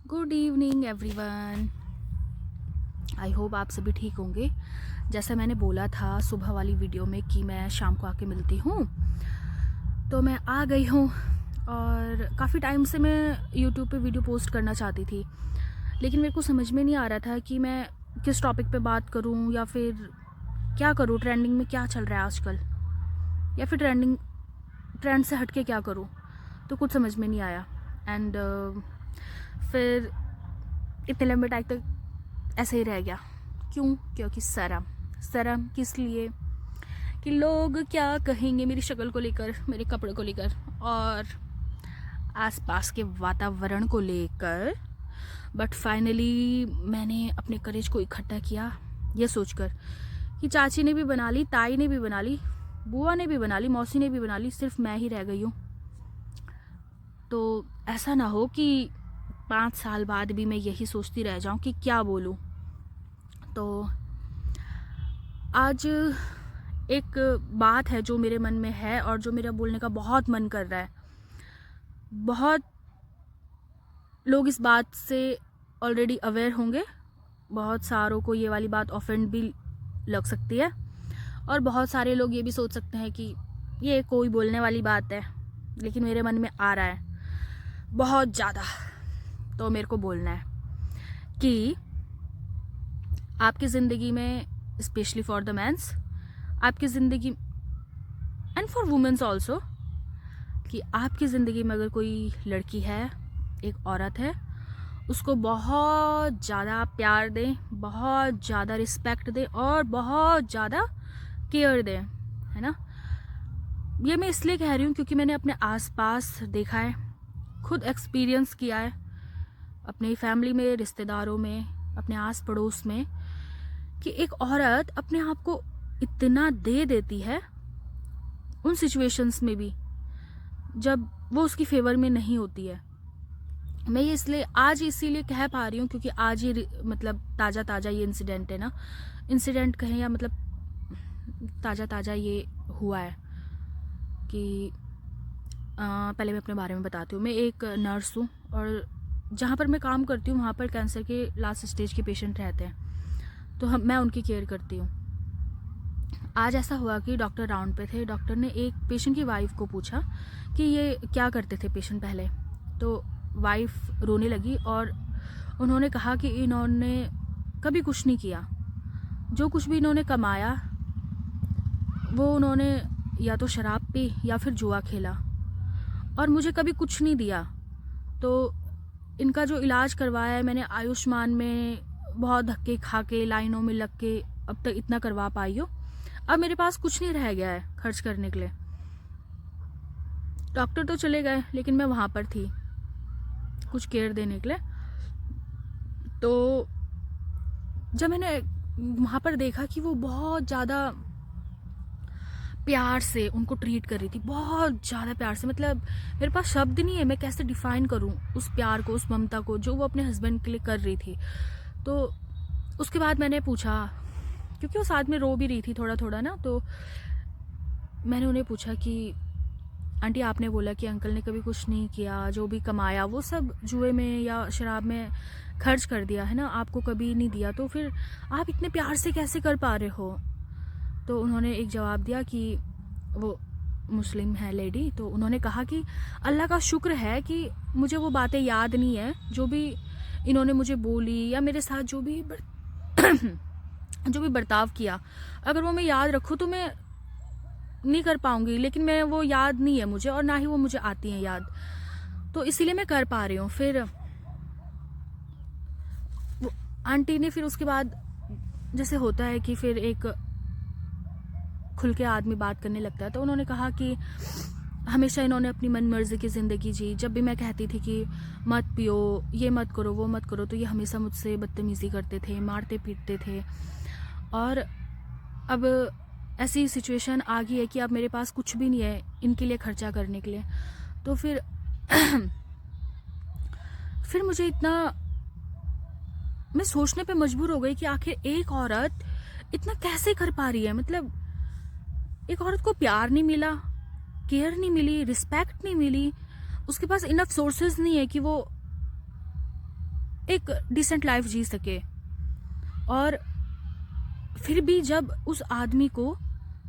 Good evening everyone. I hope आप सभी ठीक होंगे। जैसा मैंने बोला था सुबह वाली वीडियो में कि मैं शाम को आके मिलती हूँ, तो मैं आ गई हूँ। और काफ़ी टाइम से मैं यूट्यूब पे वीडियो पोस्ट करना चाहती थी, लेकिन मेरे को समझ में नहीं आ रहा था कि मैं किस टॉपिक पे बात करूँ या फिर क्या करूँ। ट्रेंडिंग में क्या चल रहा है आजकल, या फिर ट्रेंड से हट के क्या करूँ, तो कुछ समझ में नहीं आया। एंड फिर इतने लंबे टाइम तक ऐसे ही रह गया। क्यों? क्योंकि शर्म किस लिए कि लोग क्या कहेंगे मेरी शक्ल को लेकर, मेरे कपड़े को लेकर और आसपास के वातावरण को लेकर। बट फाइनली मैंने अपने करेज को इकट्ठा किया, ये सोचकर कि चाची ने भी बना ली, ताई ने भी बना ली, बुआ ने भी बना ली, मौसी ने भी बना ली, सिर्फ मैं ही रह गई हूँ। तो ऐसा ना हो कि 5 साल बाद भी मैं यही सोचती रह जाऊं कि क्या बोलूं। तो आज एक बात है जो मेरे मन में है और जो मेरा बोलने का बहुत मन कर रहा है। बहुत लोग इस बात से ऑलरेडी अवेयर होंगे, बहुत सारों को ये वाली बात ऑफेंड भी लग सकती है, और बहुत सारे लोग ये भी सोच सकते हैं कि ये कोई बोलने वाली बात है, लेकिन मेरे मन में आ रहा है बहुत ज़्यादा। तो मेरे को बोलना है कि आपकी ज़िंदगी में, स्पेशली फॉर द मैंस, आपकी ज़िंदगी एंड फॉर वुमेन्स ऑल्सो, कि आपकी ज़िंदगी में अगर कोई लड़की है, एक औरत है, उसको बहुत ज़्यादा प्यार दें, बहुत ज़्यादा रिस्पेक्ट दें और बहुत ज़्यादा केयर दें, है ना। ये मैं इसलिए कह रही हूँ क्योंकि मैंने अपने आसपास देखा है, खुद एक्सपीरियंस किया है, अपनी फैमिली में, रिश्तेदारों में, अपने आस पड़ोस में, कि एक औरत अपने आप को इतना दे देती है उन सिचुएशंस में भी जब वो उसकी फेवर में नहीं होती है। मैं ये इसलिए आज इसीलिए कह पा रही हूँ क्योंकि आज ही मतलब ताज़ा ये इंसिडेंट है ना, इंसिडेंट कहें या मतलब ताज़ा ये हुआ है कि पहले मैं अपने बारे में बताती हूँ। मैं एक नर्स हूँ और जहाँ पर मैं काम करती हूँ वहाँ पर कैंसर के लास्ट स्टेज के पेशेंट रहते हैं, तो मैं उनकी केयर करती हूँ। आज ऐसा हुआ कि डॉक्टर राउंड पे थे। डॉक्टर ने एक पेशेंट की वाइफ को पूछा कि ये क्या करते थे पेशेंट पहले। तो वाइफ रोने लगी और उन्होंने कहा कि इन्होंने कभी कुछ नहीं किया, जो कुछ भी इन्होंने कमाया वो उन्होंने या तो शराब पी या फिर जुआ खेला, और मुझे कभी कुछ नहीं दिया। तो इनका जो इलाज करवाया है मैंने आयुष्मान में बहुत धक्के खा के, लाइनों में लग के अब तक इतना करवा पाई हो। अब मेरे पास कुछ नहीं रह गया है खर्च करने के लिए। डॉक्टर तो चले गए लेकिन मैं वहाँ पर थी कुछ केयर देने के लिए। तो जब मैंने वहाँ पर देखा कि वो बहुत ज़्यादा प्यार से उनको ट्रीट कर रही थी, बहुत ज़्यादा प्यार से, मतलब मेरे पास शब्द नहीं है, मैं कैसे डिफ़ाइन करूँ उस प्यार को, उस ममता को जो वो अपने हस्बैंड के लिए कर रही थी। तो उसके बाद मैंने पूछा, क्योंकि वो साथ में रो भी रही थी थोड़ा थोड़ा ना, तो मैंने उन्हें पूछा कि आंटी आपने बोला कि अंकल ने कभी कुछ नहीं किया, जो भी कमाया वो सब जुए में या शराब में खर्च कर दिया है ना, आपको कभी नहीं दिया, तो फिर आप इतने प्यार से कैसे कर पा रहे हो। तो उन्होंने एक जवाब दिया कि वो मुस्लिम है लेडी, तो उन्होंने कहा कि अल्लाह का शुक्र है कि मुझे वो बातें याद नहीं है जो भी इन्होंने मुझे बोली या मेरे साथ जो भी बर्ताव किया, अगर वो मैं याद रखूँ तो मैं नहीं कर पाऊंगी, लेकिन मैं वो याद नहीं है मुझे और ना ही वो मुझे आती हैं याद, तो इसीलिए मैं कर पा रही हूँ। फिर वो आंटी ने फिर उसके बाद, जैसे होता है कि फिर एक खुल के आदमी बात करने लगता है, तो उन्होंने कहा कि हमेशा इन्होंने अपनी मन मर्जी की ज़िंदगी जी। जब भी मैं कहती थी कि मत पियो, ये मत करो, वो मत करो, तो ये हमेशा मुझसे बदतमीज़ी करते थे, मारते पीटते थे। और अब ऐसी सिचुएशन आ गई है कि अब मेरे पास कुछ भी नहीं है इनके लिए खर्चा करने के लिए। तो फिर फिर मुझे इतना, मैं सोचने पे मजबूर हो गई कि आखिर एक औरत इतना कैसे कर पा रही है। मतलब एक औरत को प्यार नहीं मिला, केयर नहीं मिली, रिस्पेक्ट नहीं मिली, उसके पास इनफ सोर्सेज नहीं है कि वो एक डिसेंट लाइफ जी सके। और फिर भी जब उस आदमी को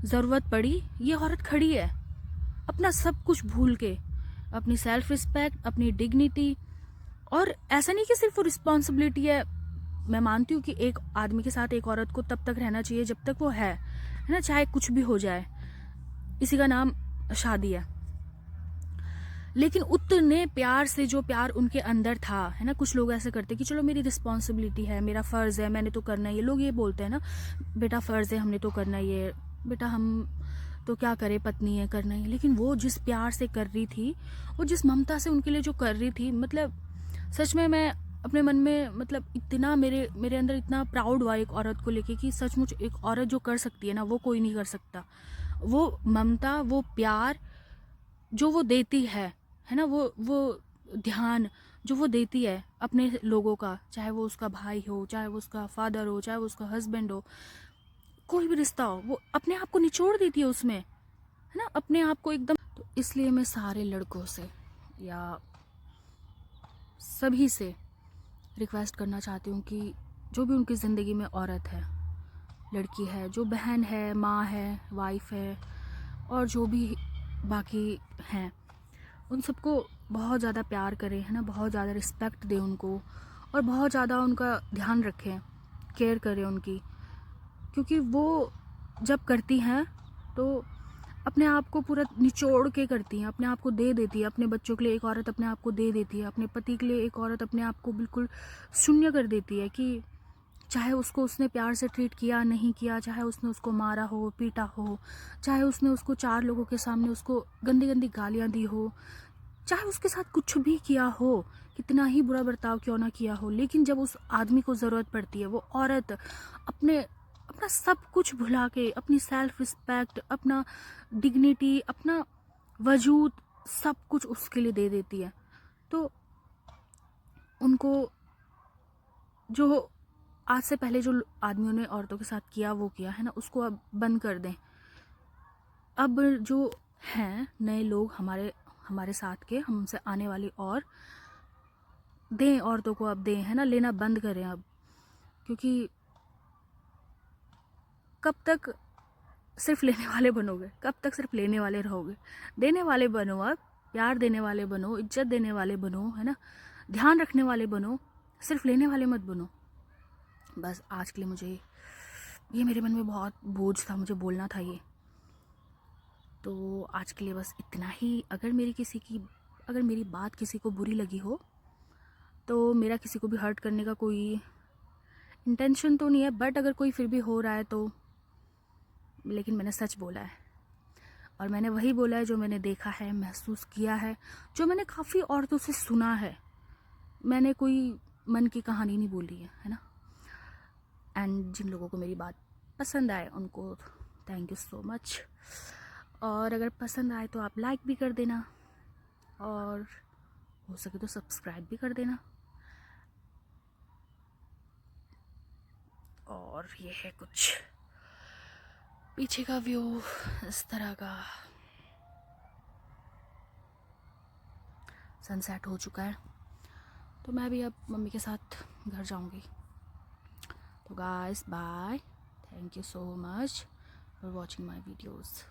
ज़रूरत पड़ी, ये औरत खड़ी है अपना सब कुछ भूल के, अपनी सेल्फ रिस्पेक्ट, अपनी डिग्निटी। और ऐसा नहीं कि सिर्फ वो रिस्पॉन्सिबिलिटी है, मैं मानती हूँ कि एक आदमी के साथ एक औरत को तब तक रहना चाहिए जब तक वो है ना, चाहे कुछ भी हो जाए, इसी का नाम शादी है। लेकिन उतने प्यार से, जो प्यार उनके अंदर था, है ना, कुछ लोग ऐसे करते कि चलो मेरी रिस्पॉन्सिबिलिटी है, मेरा फ़र्ज़ है, मैंने तो करना ही है। लोग ये बोलते हैं ना, बेटा फ़र्ज़ है, हमने तो करना ही है, बेटा हम तो क्या करें, पत्नी है, करना ही है। लेकिन वो जिस प्यार से कर रही थी, वो जिस ममता से उनके लिए जो कर रही थी, मतलब सच में मैं अपने मन में, मतलब इतना मेरे अंदर इतना प्राउड हुआ एक औरत को लेके कि सचमुच एक औरत जो कर सकती है ना, वो कोई नहीं कर सकता। वो ममता, वो प्यार जो वो देती है ना, वो ध्यान जो वो देती है अपने लोगों का, चाहे वो उसका भाई हो, चाहे वो उसका फादर हो, चाहे वो उसका हस्बैंड हो, कोई भी रिश्ता हो, वो अपने आप को निचोड़ देती है उसमें, है ना, अपने आप को एकदम। तो इसलिए मैं सारे लड़कों से या सभी से रिक्वेस्ट करना चाहती हूँ कि जो भी उनकी ज़िंदगी में औरत है, लड़की है, जो बहन है, माँ है, वाइफ है, और जो भी बाकी हैं, उन सबको बहुत ज़्यादा प्यार करें, है ना, बहुत ज़्यादा रिस्पेक्ट दें उनको, और बहुत ज़्यादा उनका ध्यान रखें, केयर करें उनकी। क्योंकि वो जब करती हैं तो अपने आप को पूरा निचोड़ के करती हैं, अपने आप को दे देती है। अपने बच्चों के लिए एक औरत अपने आप को दे देती है, अपने पति के लिए एक औरत अपने आप को बिल्कुल शून्य कर देती है कि चाहे उसको उसने प्यार से ट्रीट किया नहीं किया, चाहे उसने उसको मारा हो, पीटा हो, चाहे उसने उसको 4 लोगों के सामने उसको गंदी गंदी गालियाँ दी हो, चाहे उसके साथ कुछ भी किया हो, कितना ही बुरा बर्ताव क्यों ना किया हो, लेकिन जब उस आदमी को ज़रूरत पड़ती है, वो औरत अपना सब कुछ भुला के, अपनी सेल्फ रिस्पेक्ट, अपना डिग्निटी, अपना वजूद, सब कुछ उसके लिए दे देती है। तो उनको, जो आज से पहले जो आदमियों ने औरतों के साथ किया वो किया है ना, उसको अब बंद कर दें। अब जो हैं नए लोग हमारे साथ के, हमसे आने वाली, और दें औरतों को, अब दें, है ना, लेना बंद करें अब। क्योंकि कब तक सिर्फ लेने वाले बनोगे, कब तक सिर्फ लेने वाले रहोगे? देने वाले बनो, अब प्यार देने वाले बनो, इज्जत देने वाले बनो, है ना, ध्यान रखने वाले बनो, सिर्फ लेने वाले मत बनो। बस आज के लिए मुझे, ये मेरे मन में बहुत बोझ था, मुझे बोलना था ये। तो आज के लिए बस इतना ही। अगर मेरी बात किसी को बुरी लगी हो, तो मेरा किसी को भी हर्ट करने का कोई इंटेंशन तो नहीं है, बट अगर कोई फिर भी हो रहा है तो, लेकिन मैंने सच बोला है, और मैंने वही बोला है जो मैंने देखा है, महसूस किया है, जो मैंने काफ़ी औरतों से सुना है। मैंने कोई मन की कहानी नहीं बोली है ना। एंड जिन लोगों को मेरी बात पसंद आए उनको थैंक यू सो मच। और अगर पसंद आए तो आप लाइक भी कर देना, और हो सके तो सब्सक्राइब भी कर देना। और ये है कुछ पीछे का व्यू इस तरह का। सनसेट हो चुका है, तो मैं भी अब मम्मी के साथ घर जाऊंगी। तो guys bye, thank you so much for watching my videos.